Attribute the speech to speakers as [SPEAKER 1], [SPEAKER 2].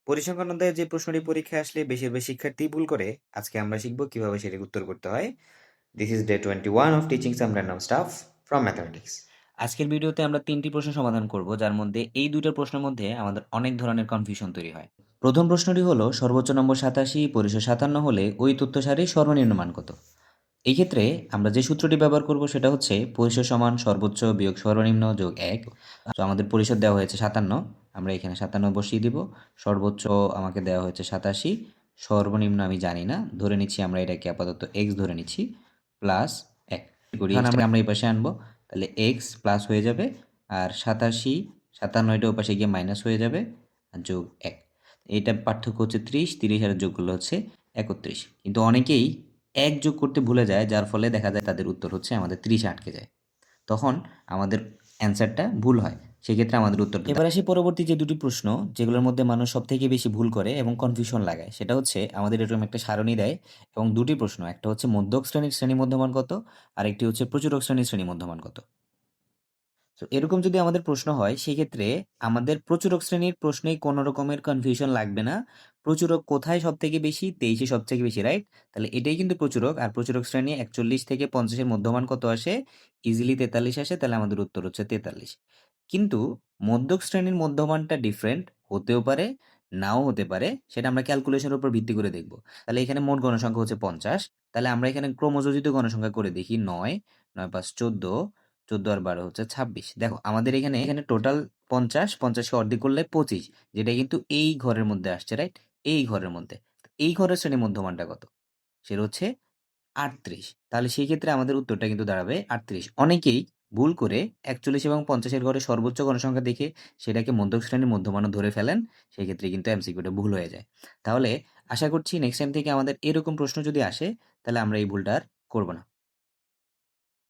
[SPEAKER 1] পরিসংখ্যান অধ্যায়ে যে প্রশ্নটি পরীক্ষায় আসলে বেশিরভাগ শিক্ষার্থী ভুল করে, আজকে আমরা শিখব কিভাবে সেটার উত্তর করতে হয়। This is day 21 of teaching some random staff from mathematics. আজকের ভিডিওতে আমরা 3টি প্রশ্ন সমাধান করব, যার মধ্যে এই 2টা প্রশ্নের মধ্যে আমাদের অনেক ধরনের কনফিউশন তৈরি হয়। প্রথম প্রশ্নটি হলো, সর্বোচ্চ নম্বর 87 পরিশেষ 57 হলে ওই তথ্য সারির সর্বনিম্ন মান কত? এই ক্ষেত্রে আমরা যে সূত্রটি ব্যবহার করব সেটা হচ্ছে পরিসর সমান সর্বোচ্চ বিয়োগ সর্বনিম্ন যোগ 1। তো আমাদের পরিসর দেওয়া হয়েছে 57, আমরা এখানে 57 বসিয়ে দিব। সর্বোচ্চ আমাকে দেওয়া হয়েছে 87, সর্বনিম্ন আমি জানি না, ধরে নিচ্ছি আমরা এটাকে আপাতত x ধরে নিচ্ছি, প্লাস 1 করি। এখন আমরা এই পাশে আনবো, তাহলে x প্লাস হয়ে যাবে, আর 87 57টা ওই পাশে গিয়ে মাইনাস হয়ে যাবে, আর যোগ 1। এইটা পার্থক্য হচ্ছে 30, 30 আর যোগ করলে হচ্ছে 31। কিন্তু অনেকেই 1 যোগ করতে ভুলে যায়, যার ফলে দেখা যায় তাদের উত্তর হচ্ছে আমাদের 30 আটকে যায়। তখন আমাদের অ্যান্সারটা ভুল হয়, সেক্ষেত্রে আমাদের উত্তরটা। এবার আসি পরবর্তী যে দুটি প্রশ্ন, যেগুলোর মধ্যে মানুষ সব থেকে বেশি ভুল করে এবং কনফিউশন লাগায়, সেটা হচ্ছে আমাদের এরকম একটা সারণী দেয় এবং দুটি প্রশ্ন, একটা হচ্ছে মধ্যক শ্রেণীর শ্রেণী মধ্যমান কত, আর একটি হচ্ছে প্রচুরক শ্রেণীর শ্রেণী মধ্যমান কত। তো এরকম যদি আমাদের প্রশ্ন হয়, সেক্ষেত্রে আমাদের প্রচুরক শ্রেণীর প্রশ্নেই কোনো রকমের কনফিউশন লাগবে না। প্রচুরক কোথায় সব থেকে বেশি? 23-এ সব থেকে বেশি, রাইট? তাহলে এটাই কিন্তু প্রচুরক। আর প্রচুরক শ্রেণী 41 থেকে 50-এর মধ্যমান কত আসে? ইজিলি 43 আসে, তাহলে আমাদের উত্তর হচ্ছে 43। কিন্তু মধ্যক শ্রেণীর মধ্যমানটা ডিফারেন্ট হতেও পারে, নাও হতে পারে, সেটা আমরা ক্যালকুলেশনের উপর ভিত্তি করে দেখব। তাহলে এখানে মোট গণসংখ্যা হচ্ছে 50, তাহলে আমরা এখানে ক্রমযোজিত গণসংখ্যা করে দেখি। 9, 9 5 14, 14 আর 12 হচ্ছে 26। দেখো আমাদের এখানে টোটাল 50, 50কে অর্ধেক করলে 25, যেটা কিন্তু এই ঘরের মধ্যে আসছে, রাইট? এই ঘরের মধ্যে। এই ঘরের শ্রেণী মধ্যমানটা কত? সেটা হচ্ছে 38। তাহলে সেই ক্ষেত্রে আমাদের উত্তরটা কিন্তু দাঁড়াবে 38। অনেকেই ভুল করে 41 এবং 50-এর ঘরে সর্বোচ্চ গণসংখ্যা দেখে সেটাকে মধ্যক শ্রেণীর মধ্যমানও ধরে ফেলেন, সেই ক্ষেত্রে কিন্তু এমসিকিউটা ভুল হয়ে যায়। তাহলে আশা করছি নেক্সট টাইম থেকে আমাদের এরকম প্রশ্ন যদি আসে, তাহলে আমরা এই ভুলটা আর করব না।